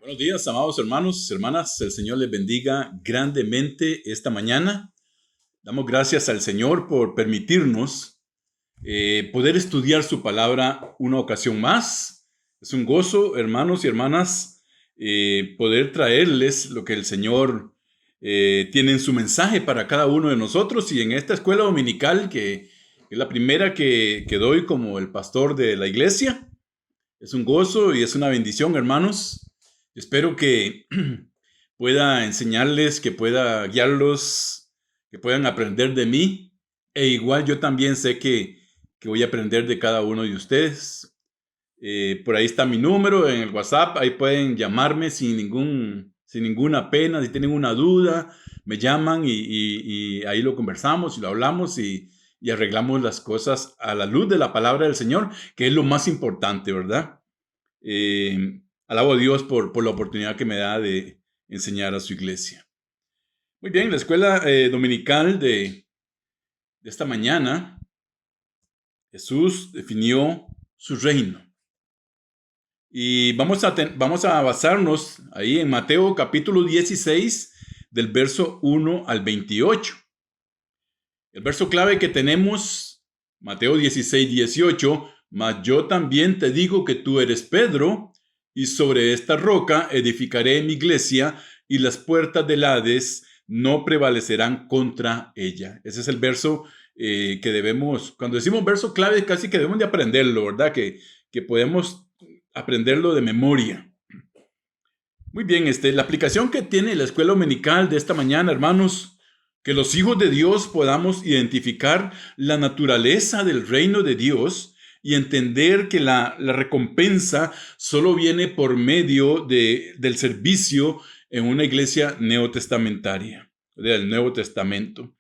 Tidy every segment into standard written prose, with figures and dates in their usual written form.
Buenos días, amados hermanos, hermanas. El Señor les bendiga grandemente esta mañana. Damos gracias al Señor por permitirnos poder estudiar su palabra una ocasión más. Es un gozo, hermanos y hermanas, poder traerles lo que el Señor tiene en su mensaje para cada uno de nosotros. Y en esta escuela dominical, que es la primera que doy como el pastor de la iglesia, es un gozo y es una bendición, hermanos. Espero que pueda enseñarles, que pueda guiarlos, que puedan aprender de mí. E igual yo también sé que voy a aprender de cada uno de ustedes. Por ahí está mi número en el WhatsApp. Ahí pueden llamarme sin ninguna pena. Si tienen una duda, me llaman y ahí lo conversamos y lo hablamos y arreglamos las cosas a la luz de la palabra del Señor, que es lo más importante, ¿verdad? Alabo a Dios por la oportunidad que me da de enseñar a su iglesia. Muy bien, la escuela dominical de esta mañana, Jesús definió su reino. Y vamos a basarnos ahí en Mateo capítulo 16, del verso 1 al 28. El verso clave que tenemos, Mateo 16, 18, mas yo también te digo que tú eres Pedro, y sobre esta roca edificaré mi iglesia, y las puertas del Hades no prevalecerán contra ella. Ese es el verso que debemos, cuando decimos verso clave, casi que debemos de aprenderlo, ¿verdad? Que podemos aprenderlo de memoria. Muy bien, la aplicación que tiene la escuela dominical de esta mañana, hermanos, que los hijos de Dios podamos identificar la naturaleza del reino de Dios y entender que la recompensa solo viene por medio del servicio en una iglesia neotestamentaria, del Nuevo Testamento.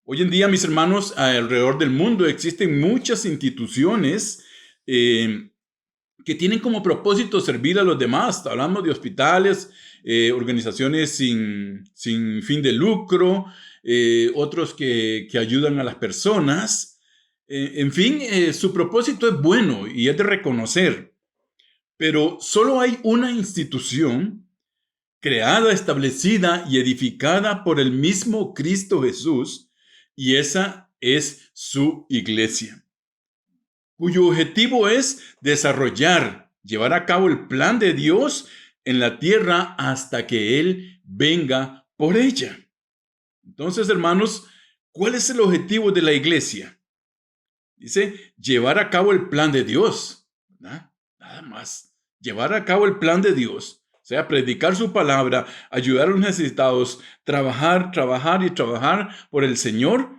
Hoy en día, mis hermanos, alrededor del mundo existen muchas instituciones que tienen como propósito servir a los demás. Hablamos de hospitales, organizaciones sin fin de lucro, otros que ayudan a las personas. En fin, su propósito es bueno y es de reconocer. Pero solo hay una institución creada, establecida y edificada por el mismo Cristo Jesús, y esa es su iglesia, cuyo objetivo es desarrollar, llevar a cabo el plan de Dios en la tierra hasta que Él venga por ella. Entonces, hermanos, ¿cuál es el objetivo de la iglesia? Dice, llevar a cabo el plan de Dios, ¿verdad? Nada más, llevar a cabo el plan de Dios. O sea, predicar su palabra, ayudar a los necesitados, trabajar y trabajar por el Señor,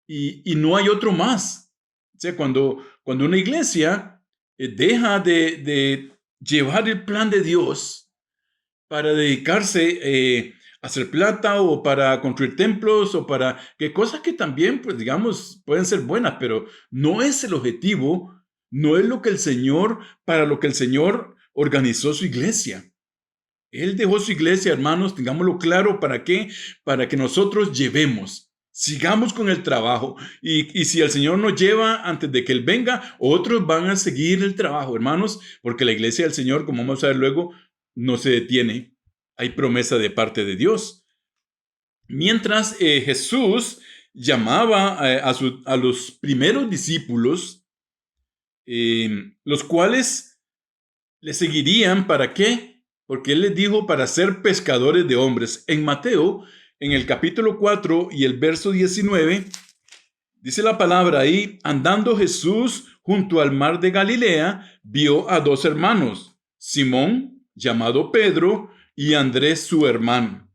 y no hay otro más. O sea, cuando una iglesia deja de llevar el plan de Dios para dedicarse a hacer plata o para construir templos o para que cosas que también, pues digamos, pueden ser buenas, pero no es el objetivo, no es lo que el Señor, para lo que el Señor organizó su iglesia. Él dejó su iglesia, hermanos, tengámoslo claro, ¿para qué? Para que nosotros llevemos, sigamos con el trabajo. Y si el Señor nos lleva antes de que Él venga, otros van a seguir el trabajo, hermanos, porque la iglesia del Señor, como vamos a ver luego, no se detiene. Hay promesa de parte de Dios. Mientras Jesús llamaba a los primeros discípulos, los cuales le seguirían, ¿para qué? Porque Él les dijo para ser pescadores de hombres. En Mateo, en el capítulo 4 y el verso 19, dice la palabra ahí, andando Jesús junto al mar de Galilea, vio a dos hermanos, Simón, llamado Pedro, y Andrés su hermano,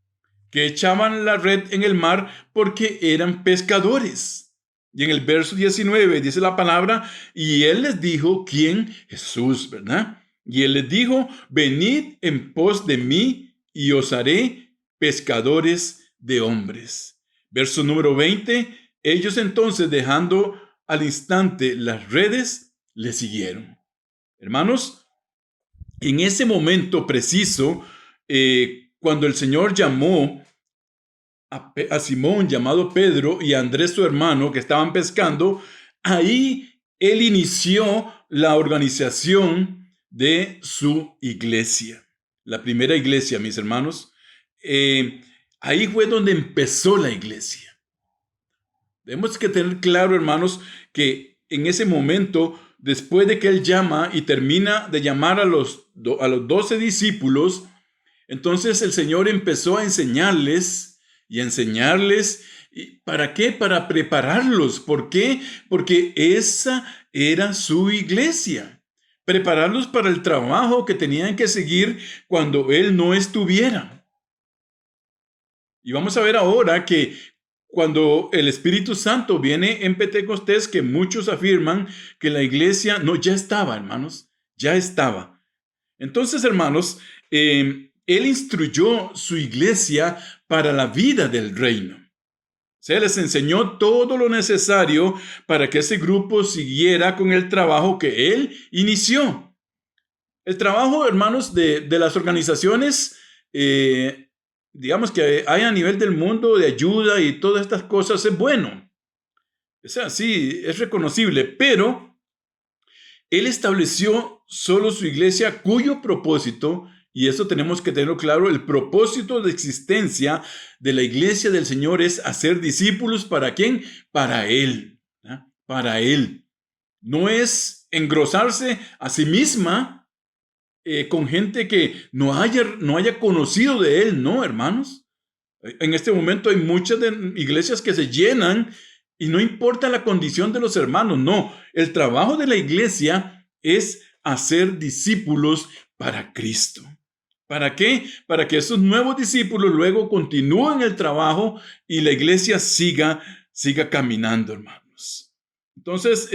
que echaban la red en el mar porque eran pescadores. Y en el verso 19 dice la palabra, y Él les dijo, ¿quién? Jesús, ¿verdad? Y Él les dijo, venid en pos de mí y os haré pescadores de hombres. Verso número 20, ellos entonces dejando al instante las redes, le siguieron. Hermanos, en ese momento preciso, cuando el Señor llamó a Simón, llamado Pedro, y a Andrés su hermano, que estaban pescando, ahí Él inició la organización de su iglesia. la primera iglesia, mis hermanos, ahí fue donde empezó la iglesia. Tenemos que tener claro, hermanos, que en ese momento, después de que él llama y termina de llamar a los 12 discípulos, entonces el Señor empezó a enseñarles y a enseñarles. ¿Para qué? Para prepararlos. ¿Por qué? Porque esa era su iglesia. Prepararlos para el trabajo que tenían que seguir cuando Él no estuviera. Y vamos a ver ahora que cuando el Espíritu Santo viene en Pentecostés, que muchos afirman que la iglesia, no, ya estaba, hermanos, ya estaba. Entonces, hermanos, Él instruyó su iglesia para la vida del reino. Se les enseñó todo lo necesario para que ese grupo siguiera con el trabajo que Él inició. El trabajo, hermanos, de las organizaciones, digamos que hay a nivel del mundo de ayuda y todas estas cosas, es bueno. O sea, sí, es reconocible, pero Él estableció solo su iglesia cuyo propósito, y eso tenemos que tenerlo claro, el propósito de existencia de la iglesia del Señor es hacer discípulos. ¿Para quién? Para Él. ¿Eh? Para Él. No es engrosarse a sí misma con gente que no haya conocido de Él, no, hermanos. En este momento hay muchas iglesias que se llenan y no importa la condición de los hermanos, no. El trabajo de la iglesia es hacer discípulos para Cristo. ¿Para qué? Para que esos nuevos discípulos luego continúen el trabajo y la iglesia siga caminando, hermanos. Entonces,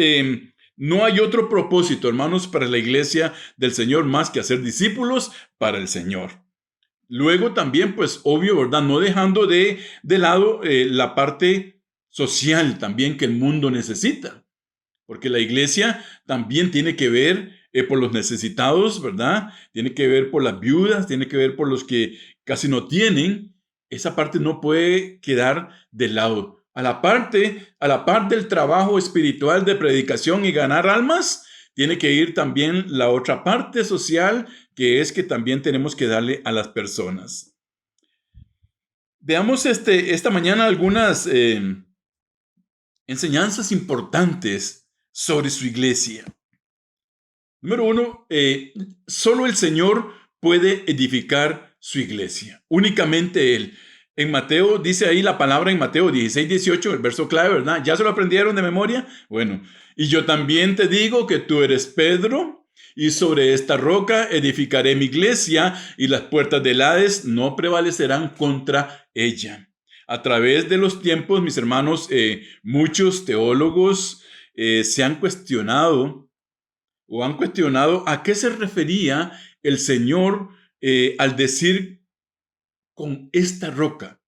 no hay otro propósito, hermanos, para la iglesia del Señor más que hacer discípulos para el Señor. Luego también, pues, obvio, ¿verdad? No dejando de lado la parte social también que el mundo necesita. Porque la iglesia también tiene que ver por los necesitados, ¿verdad? Tiene que ver por las viudas, tiene que ver por los que casi no tienen. Esa parte no puede quedar de lado. A la par del trabajo espiritual de predicación y ganar almas, tiene que ir también la otra parte social, que es que también tenemos que darle a las personas. Veamos esta mañana algunas enseñanzas importantes sobre su iglesia. Número 1, solo el Señor puede edificar su iglesia. Únicamente Él. En Mateo, dice ahí la palabra en Mateo 16, 18, el verso clave, ¿verdad? ¿Ya se lo aprendieron de memoria? Bueno, y yo también te digo que tú eres Pedro, y sobre esta roca edificaré mi iglesia, y las puertas del Hades no prevalecerán contra ella. A través de los tiempos, mis hermanos, muchos teólogos se han cuestionado a qué se refería el Señor al decir con esta roca,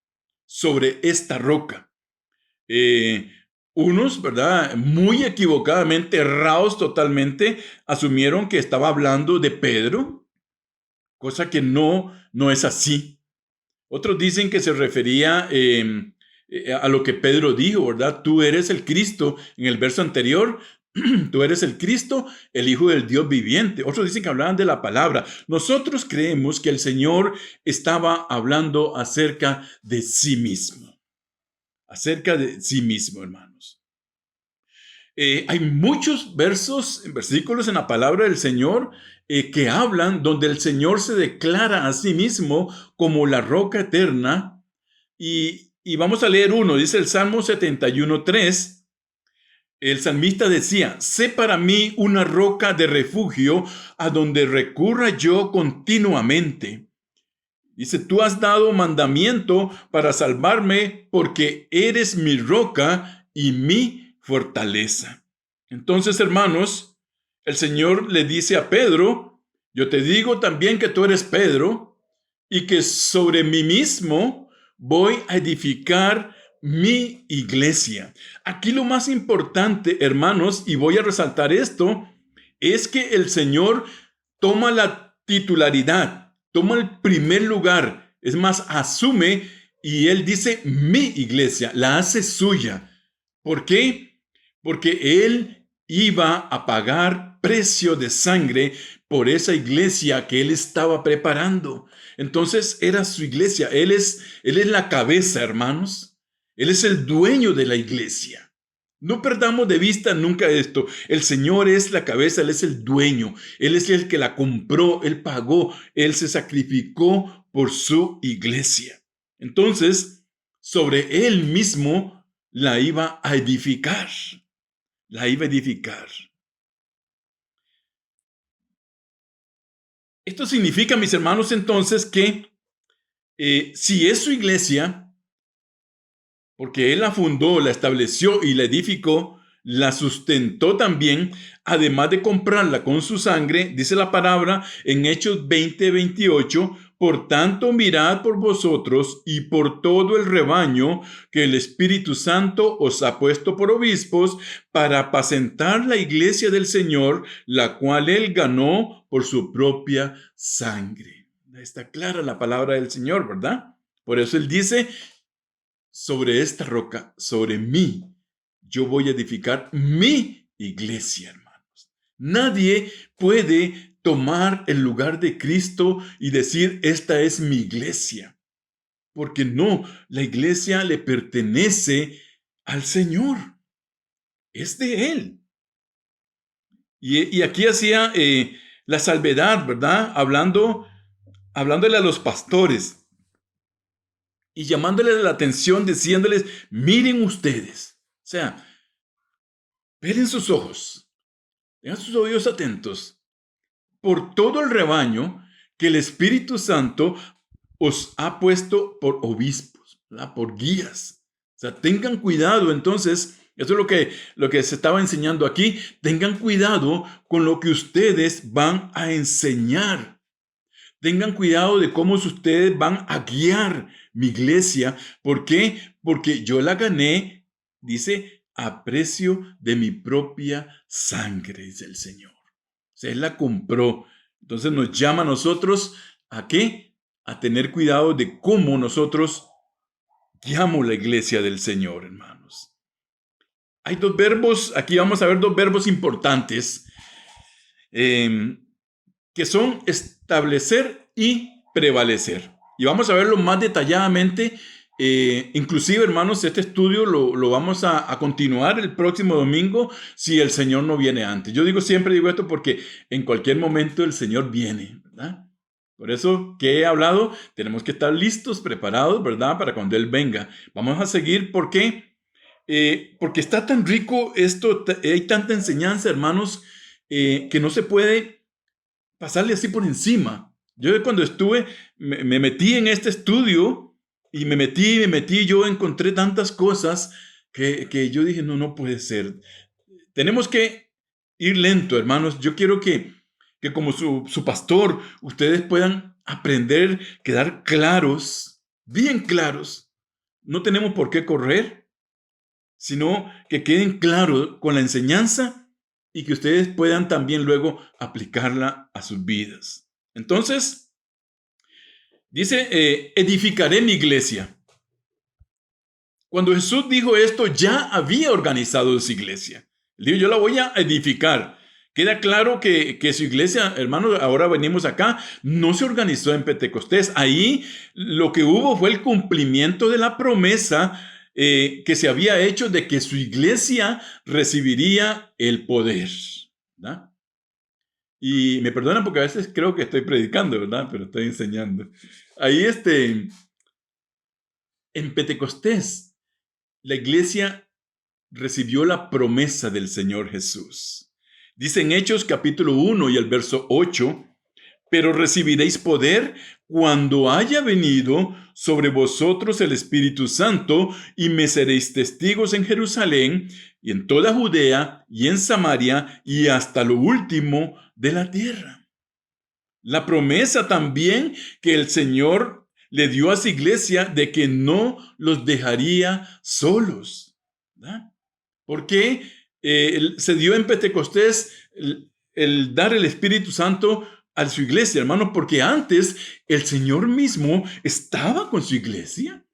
sobre esta roca. Unos, ¿verdad? Muy equivocadamente, errados totalmente, asumieron que estaba hablando de Pedro, cosa que no es así. Otros dicen que se refería a lo que Pedro dijo, ¿verdad? Tú eres el Cristo, en el verso anterior. Tú eres el Cristo, el Hijo del Dios viviente. Otros dicen que hablaban de la palabra. Nosotros creemos que el Señor estaba hablando acerca de sí mismo. Acerca de sí mismo, hermanos. Hay muchos versículos en la palabra del Señor que hablan donde el Señor se declara a sí mismo como la roca eterna. Y vamos a leer uno. Dice el Salmo 71:3. El salmista decía: sé para mí una roca de refugio a donde recurra yo continuamente. Dice: tú has dado mandamiento para salvarme, porque eres mi roca y mi fortaleza. Entonces, hermanos, el Señor le dice a Pedro: yo te digo también que tú eres Pedro, y que sobre mí mismo voy a edificar mi iglesia. Aquí lo más importante, hermanos, y voy a resaltar esto, es que el Señor toma la titularidad, toma el primer lugar, es más, asume, y Él dice mi iglesia, la hace suya. ¿Por qué? Porque Él iba a pagar precio de sangre por esa iglesia que él estaba preparando. Entonces era su iglesia. Él es la cabeza, hermanos. Él es el dueño de la iglesia. No perdamos de vista nunca esto. El Señor es la cabeza, Él es el dueño. Él es el que la compró, Él pagó, Él se sacrificó por su iglesia. Entonces, sobre Él mismo la iba a edificar. La iba a edificar. Esto significa, mis hermanos, entonces que si es su iglesia, porque Él la fundó, la estableció y la edificó, la sustentó también, además de comprarla con su sangre, dice la palabra en Hechos 20:28, por tanto mirad por vosotros y por todo el rebaño que el Espíritu Santo os ha puesto por obispos para apacentar la iglesia del Señor, la cual Él ganó por su propia sangre. Está clara la palabra del Señor, ¿verdad? Por eso Él dice, sobre esta roca, sobre mí, yo voy a edificar mi iglesia, hermanos. Nadie puede tomar el lugar de Cristo y decir, esta es mi iglesia. Porque no, la iglesia le pertenece al Señor. Es de Él. Y aquí hacía la salvedad, ¿verdad? Hablándole a los pastores. Y llamándoles la atención, diciéndoles, miren ustedes. O sea, velen sus ojos, tengan sus oídos atentos por todo el rebaño que el Espíritu Santo os ha puesto por obispos, ¿verdad? Por guías. O sea, tengan cuidado. Entonces, eso es lo que se estaba enseñando aquí. Tengan cuidado con lo que ustedes van a enseñar. Tengan cuidado de cómo ustedes van a guiar mi iglesia. ¿Por qué? Porque yo la gané, dice, a precio de mi propia sangre, dice el Señor. O sea, Él la compró. Entonces nos llama a nosotros ¿a qué? A tener cuidado de cómo nosotros guiamos la iglesia del Señor, hermanos. Hay dos verbos, aquí vamos a ver dos verbos importantes. Que son establecer y prevalecer. Y vamos a verlo más detalladamente. Inclusive, hermanos, este estudio lo vamos a continuar el próximo domingo si el Señor no viene antes. Yo siempre digo esto porque en cualquier momento el Señor viene, ¿verdad? Por eso que he hablado, tenemos que estar listos, preparados, ¿verdad? Para cuando Él venga. Vamos a seguir, ¿por qué? Porque está tan rico esto, hay tanta enseñanza, hermanos, que no se puede pasarle así por encima. Yo cuando me metí en este estudio y me metí, yo encontré tantas cosas que yo dije, no puede ser. Tenemos que ir lento, hermanos. Yo quiero que como su pastor, ustedes puedan aprender, quedar claros, bien claros. No tenemos por qué correr, sino que queden claros con la enseñanza y que ustedes puedan también luego aplicarla a sus vidas. Entonces, dice, edificaré mi iglesia. Cuando Jesús dijo esto, ya había organizado su iglesia. Él dijo, yo la voy a edificar. Queda claro que su iglesia, hermanos, ahora venimos acá, no se organizó en Pentecostés. Ahí lo que hubo fue el cumplimiento de la promesa que se había hecho de que su iglesia recibiría el poder, ¿verdad? Y me perdonan porque a veces creo que estoy predicando, ¿verdad? Pero estoy enseñando. Ahí en Pentecostés, la iglesia recibió la promesa del Señor Jesús. Dice en Hechos capítulo 1 y el verso 8, pero recibiréis poder cuando haya venido sobre vosotros el Espíritu Santo y me seréis testigos en Jerusalén y en toda Judea y en Samaria y hasta lo último de la tierra. La promesa también que el Señor le dio a su iglesia de que no los dejaría solos, ¿verdad? Porque se dio en Pentecostés el dar el Espíritu Santo a su iglesia, hermanos, porque antes el Señor mismo estaba con su iglesia.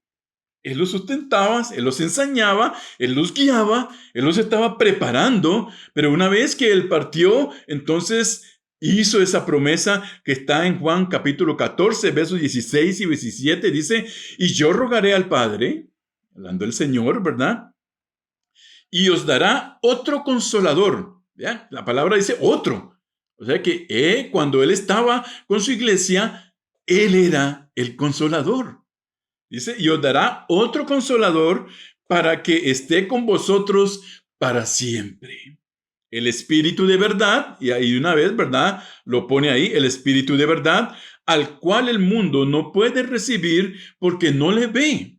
Él los sustentaba, Él los enseñaba, Él los guiaba, Él los estaba preparando, pero una vez que Él partió, entonces hizo esa promesa que está en Juan capítulo 14, versos 16 y 17, dice, y yo rogaré al Padre, hablando el Señor, ¿verdad? Y os dará otro consolador. ¿Ya? La palabra dice otro. O sea que cuando Él estaba con su iglesia, Él era el consolador. Dice, y os dará otro consolador para que esté con vosotros para siempre. El Espíritu de verdad, y ahí una vez, ¿verdad? Lo pone ahí, el Espíritu de verdad, al cual el mundo no puede recibir porque no le ve,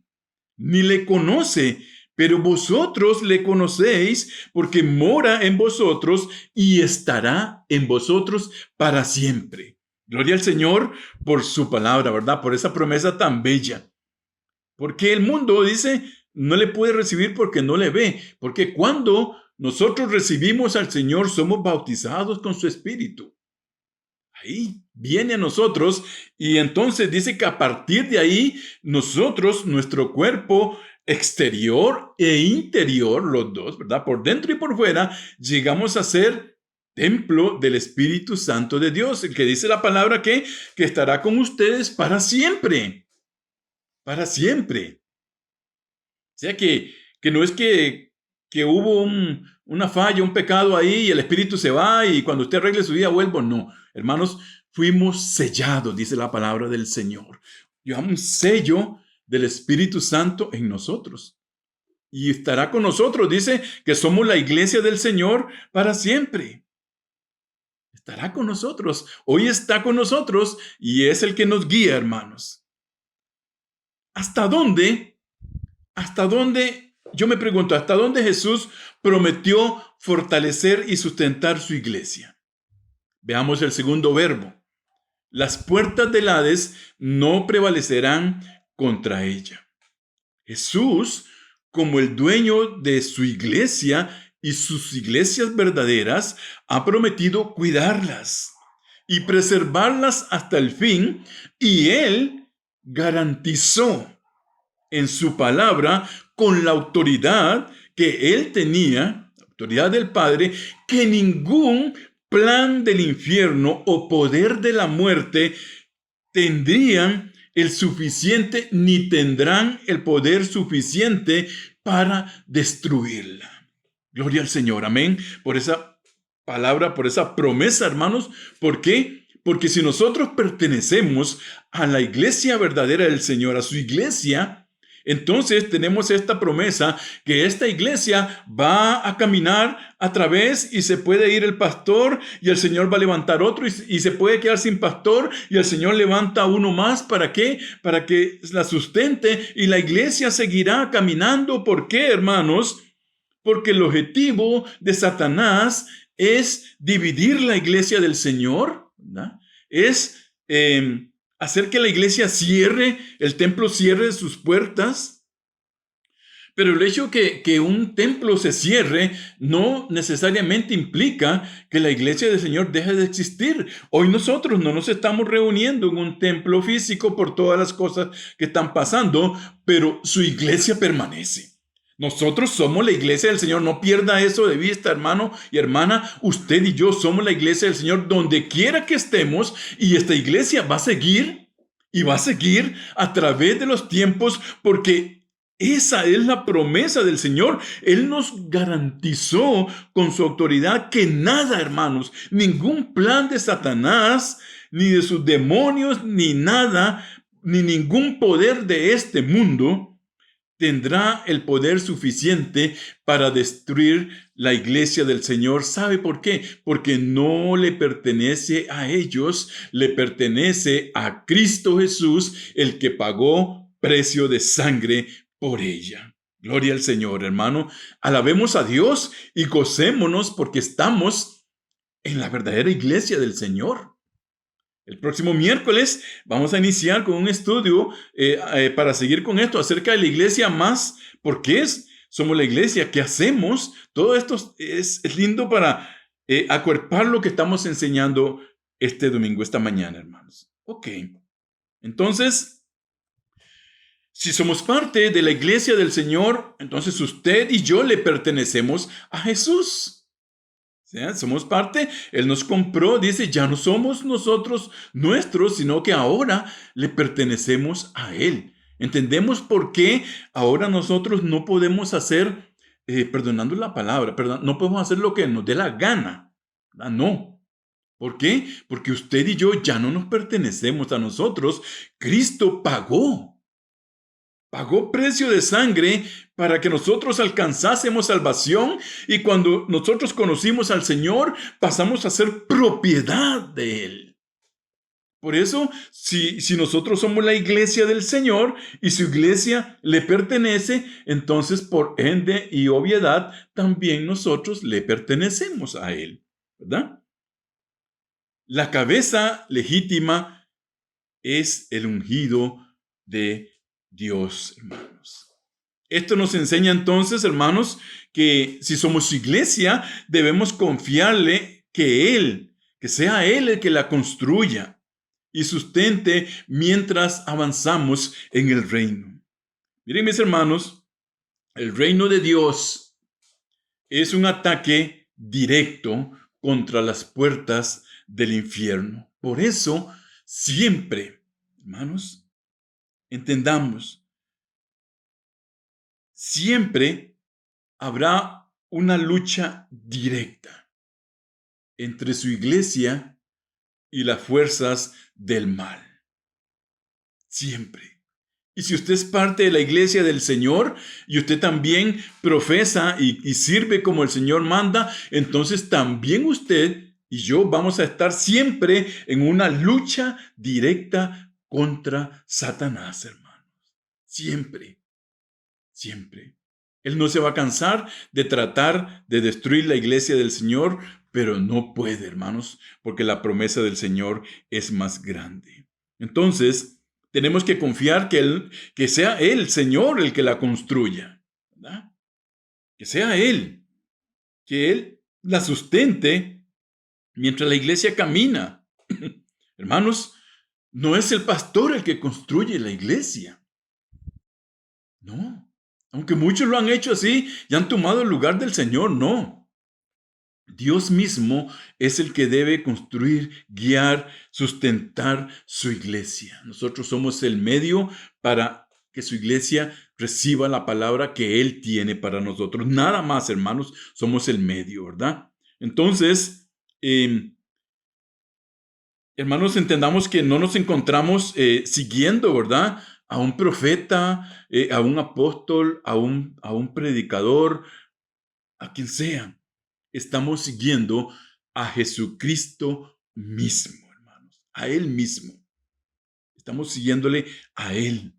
ni le conoce, pero vosotros le conocéis porque mora en vosotros y estará en vosotros para siempre. Gloria al Señor por su palabra, ¿verdad? Por esa promesa tan bella. Porque el mundo dice, no le puede recibir porque no le ve. Porque cuando nosotros recibimos al Señor, somos bautizados con su Espíritu. Ahí viene a nosotros y entonces dice que a partir de ahí, nosotros, nuestro cuerpo exterior e interior, los dos, ¿verdad? Por dentro y por fuera, llegamos a ser templo del Espíritu Santo de Dios, el que dice la palabra que estará con ustedes para siempre. Para siempre. O sea que no es que hubo una falla, un pecado ahí y el Espíritu se va y cuando usted arregle su vida vuelvo. No, hermanos, fuimos sellados, dice la palabra del Señor. Llevamos un sello del Espíritu Santo en nosotros. Y estará con nosotros, dice que somos la iglesia del Señor para siempre. Estará con nosotros. Hoy está con nosotros y es el que nos guía, hermanos. ¿Hasta dónde? ¿Hasta dónde? Yo me pregunto, ¿hasta dónde Jesús prometió fortalecer y sustentar su iglesia? Veamos el segundo verbo. Las puertas del Hades no prevalecerán contra ella. Jesús, como el dueño de su iglesia y sus iglesias verdaderas, ha prometido cuidarlas y preservarlas hasta el fin, y Él garantizó en su palabra, con la autoridad que Él tenía, la autoridad del Padre, que ningún plan del infierno o poder de la muerte tendrían el suficiente ni tendrán el poder suficiente para destruirla. Gloria al Señor, amén, por esa palabra, por esa promesa, hermanos. ¿Por qué? Porque si nosotros pertenecemos a la iglesia verdadera del Señor, a su iglesia, entonces tenemos esta promesa que esta iglesia va a caminar a través y se puede ir el pastor y el Señor va a levantar otro y se puede quedar sin pastor y el Señor levanta uno más. ¿Para qué? Para que la sustente y la iglesia seguirá caminando. ¿Por qué, hermanos? Porque el objetivo de Satanás es dividir la iglesia del Señor, ¿verdad? Es hacer que la iglesia cierre, el templo cierre sus puertas. Pero el hecho que un templo se cierre no necesariamente implica que la iglesia del Señor deje de existir. Hoy nosotros no nos estamos reuniendo en un templo físico por todas las cosas que están pasando, pero su iglesia permanece. Nosotros somos la iglesia del Señor. No pierda eso de vista, hermano y hermana. Usted y yo somos la iglesia del Señor donde quiera que estemos, y esta iglesia va a seguir y va a seguir a través de los tiempos, porque esa es la promesa del Señor. Él nos garantizó con su autoridad que nada, hermanos, ningún plan de Satanás, ni de sus demonios, ni nada, ni ningún poder de este mundo tendrá el poder suficiente para destruir la iglesia del Señor. ¿Sabe por qué? Porque no le pertenece a ellos, le pertenece a Cristo Jesús, el que pagó precio de sangre por ella. Gloria al Señor, hermano. Alabemos a Dios y gocémonos porque estamos en la verdadera iglesia del Señor. El próximo miércoles vamos a iniciar con un estudio para seguir con esto acerca de la iglesia más, porque somos la iglesia, ¿qué hacemos? Todo esto es lindo para acuerpar lo que estamos enseñando este domingo, esta mañana, hermanos. Ok, entonces Si somos parte de la iglesia del Señor, entonces usted y yo le pertenecemos a Jesús. ¿Sí? Somos parte, Él nos compró, dice, ya no somos nosotros nuestros, sino que ahora le pertenecemos a Él. ¿Entendemos por qué ahora nosotros no podemos hacer, perdonando la palabra, no podemos hacer lo que nos dé la gana? ¿Verdad? No. ¿Por qué? Porque usted y yo ya no nos pertenecemos a nosotros. Cristo pagó precio de sangre para que nosotros alcanzásemos salvación, y cuando nosotros conocimos al Señor, pasamos a ser propiedad de Él. Por eso, si nosotros somos la iglesia del Señor y su iglesia le pertenece, entonces por ende y obviedad también nosotros le pertenecemos a Él, ¿verdad? La cabeza legítima es el ungido de Dios, hermanos. Esto nos enseña entonces, hermanos, que si somos su iglesia, debemos confiarle que sea Él el que la construya y sustente mientras avanzamos en el reino. Miren, mis hermanos, el reino de Dios es un ataque directo contra las puertas del infierno. Por eso, siempre, hermanos, entendamos, siempre habrá una lucha directa entre su iglesia y las fuerzas del mal. Siempre. Y si usted es parte de la iglesia del Señor y usted también profesa y sirve como el Señor manda, entonces también usted y yo vamos a estar siempre en una lucha directa contra Satanás, hermanos. Siempre. Siempre. Él no se va a cansar de tratar de destruir la iglesia del Señor, pero no puede, hermanos, porque la promesa del Señor es más grande. Entonces, tenemos que confiar que sea Él, Señor, el que la construya, ¿verdad? Que sea Él, que Él la sustente mientras la iglesia camina. Hermanos, no es el pastor el que construye la iglesia. No. Aunque muchos lo han hecho así y han tomado el lugar del Señor, no. Dios mismo es el que debe construir, guiar, sustentar su iglesia. Nosotros somos el medio para que su iglesia reciba la palabra que Él tiene para nosotros. Nada más, hermanos, somos el medio, ¿verdad? Entonces, hermanos, entendamos que no nos encontramos siguiendo, ¿verdad?, a un profeta, a un apóstol, a un predicador, a quien sea. Estamos siguiendo a Jesucristo mismo, hermanos, a Él mismo. Estamos siguiéndole a Él.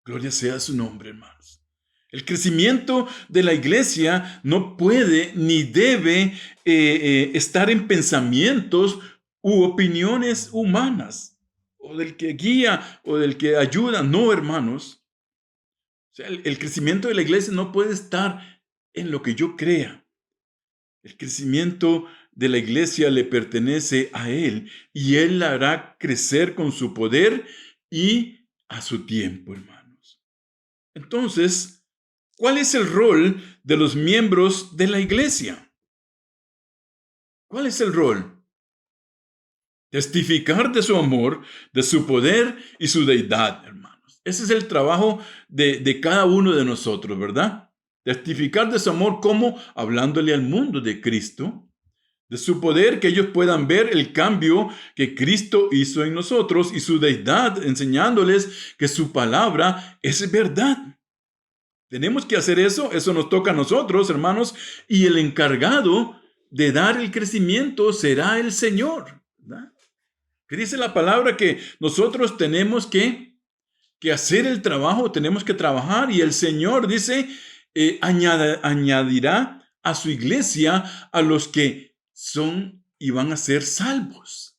Gloria sea su nombre, hermanos. El crecimiento de la iglesia no puede ni debe estar en pensamientos u opiniones humanas, o del que guía, o del que ayuda. No, hermanos. O sea, el crecimiento de la iglesia no puede estar en lo que yo crea. El crecimiento de la iglesia le pertenece a Él, y Él la hará crecer con su poder y a su tiempo, hermanos. Entonces, ¿cuál es el rol de los miembros de la iglesia? ¿Cuál es el rol? Testificar de su amor, de su poder y su deidad, hermanos. Ese es el trabajo de cada uno de nosotros, ¿verdad? Testificar de su amor, ¿cómo? Hablándole al mundo de Cristo, de su poder, que ellos puedan ver el cambio que Cristo hizo en nosotros, y su deidad, enseñándoles que su palabra es verdad. Tenemos que hacer eso nos toca a nosotros, hermanos, y el encargado de dar el crecimiento será el Señor, ¿verdad? Que dice la palabra que nosotros tenemos que hacer el trabajo, tenemos que trabajar, y el Señor dice, añadirá a su iglesia a los que son y van a ser salvos.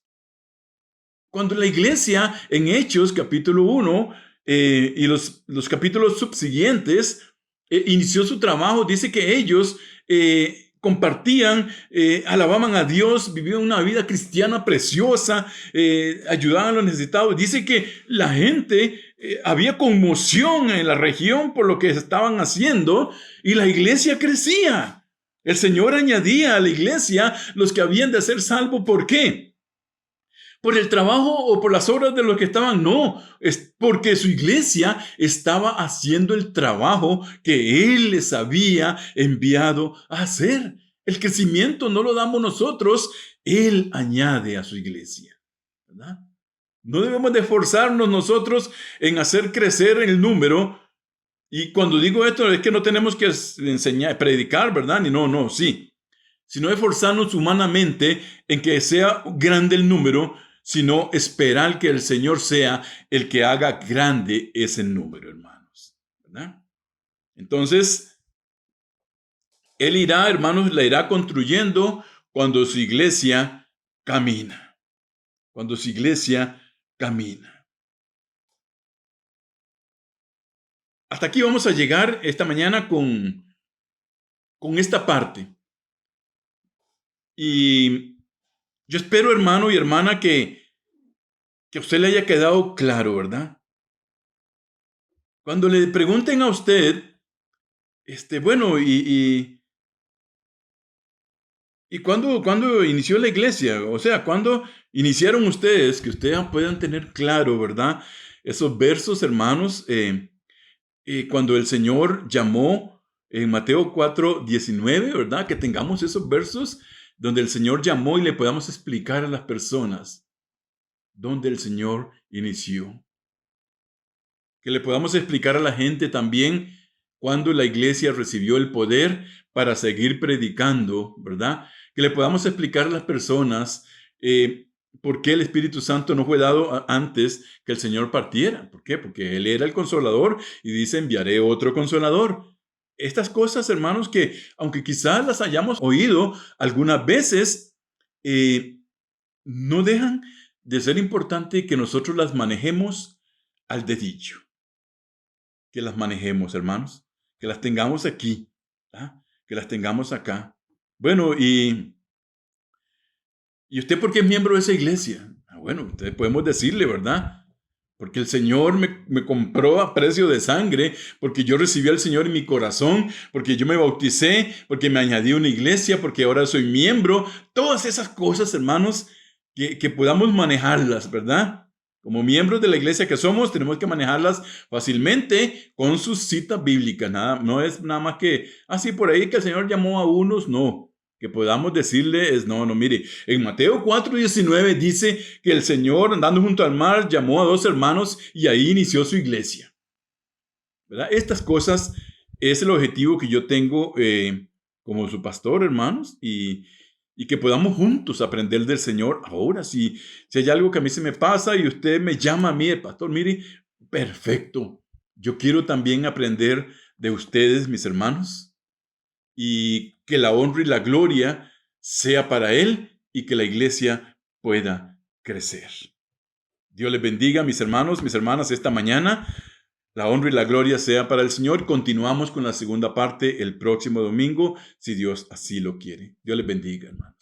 Cuando la iglesia en Hechos capítulo 1 y los capítulos subsiguientes inició su trabajo, dice que ellos compartían, alababan a Dios, vivían una vida cristiana preciosa, ayudaban a los necesitados. Dice que la gente había conmoción en la región por lo que estaban haciendo y la iglesia crecía. El Señor añadía a la iglesia los que habían de ser salvos. ¿Por qué? ¿Por el trabajo o por las obras de los que estaban? No, es porque su iglesia estaba haciendo el trabajo que Él les había enviado a hacer. El crecimiento no lo damos nosotros, Él añade a su iglesia, ¿verdad? No debemos de esforzarnos nosotros en hacer crecer el número. Y cuando digo esto es que no tenemos que enseñar, predicar, ¿verdad? No, sí. Sino esforzarnos humanamente en que sea grande el número, sino esperar que el Señor sea el que haga grande ese número, hermanos, ¿verdad? Entonces, Él irá, hermanos, la irá construyendo cuando su iglesia camina. Cuando su iglesia camina. Hasta aquí vamos a llegar esta mañana con esta parte. Y yo espero, hermano y hermana, que a usted le haya quedado claro, ¿verdad? Cuando le pregunten a usted, bueno, ¿y cuándo inició la iglesia? O sea, ¿cuándo iniciaron ustedes? Que ustedes puedan tener claro, ¿verdad? Esos versos, hermanos, cuando el Señor llamó en Mateo 4:19, ¿verdad? Que tengamos esos versos donde el Señor llamó y le podamos explicar a las personas dónde el Señor inició. Que le podamos explicar a la gente también cuándo la iglesia recibió el poder para seguir predicando, ¿verdad? Que le podamos explicar a las personas por qué el Espíritu Santo no fue dado antes que el Señor partiera. ¿Por qué? Porque Él era el Consolador y dice, enviaré otro Consolador. Estas cosas, hermanos, que aunque quizás las hayamos oído algunas veces, no dejan de ser importante que nosotros las manejemos al dedillo. Que las manejemos, hermanos. Que las tengamos aquí. ¿Ah? Que las tengamos acá. Bueno, ¿y usted por qué es miembro de esa iglesia? Bueno, ustedes podemos decirle, ¿verdad? Porque el Señor me compró a precio de sangre, porque yo recibí al Señor en mi corazón, porque yo me bauticé, porque me añadí a una iglesia, porque ahora soy miembro. Todas esas cosas, hermanos, que podamos manejarlas, ¿verdad? Como miembros de la iglesia que somos, tenemos que manejarlas fácilmente con sus citas bíblicas. No es nada más que, así por ahí que el Señor llamó a unos, no. Que podamos decirle es, no, mire, en Mateo 4:19 dice que el Señor andando junto al mar llamó a 2 hermanos y ahí inició su iglesia. ¿Verdad? Estas cosas es el objetivo que yo tengo como su pastor, hermanos, y que podamos juntos aprender del Señor. Ahora, si hay algo que a mí se me pasa y usted me llama a mí, el pastor, mire, perfecto. Yo quiero también aprender de ustedes, mis hermanos, y que la honra y la gloria sea para Él y que la iglesia pueda crecer. Dios les bendiga, mis hermanos, mis hermanas, esta mañana. La honra y la gloria sea para el Señor. Continuamos con la segunda parte el próximo domingo, si Dios así lo quiere. Dios les bendiga, hermanos.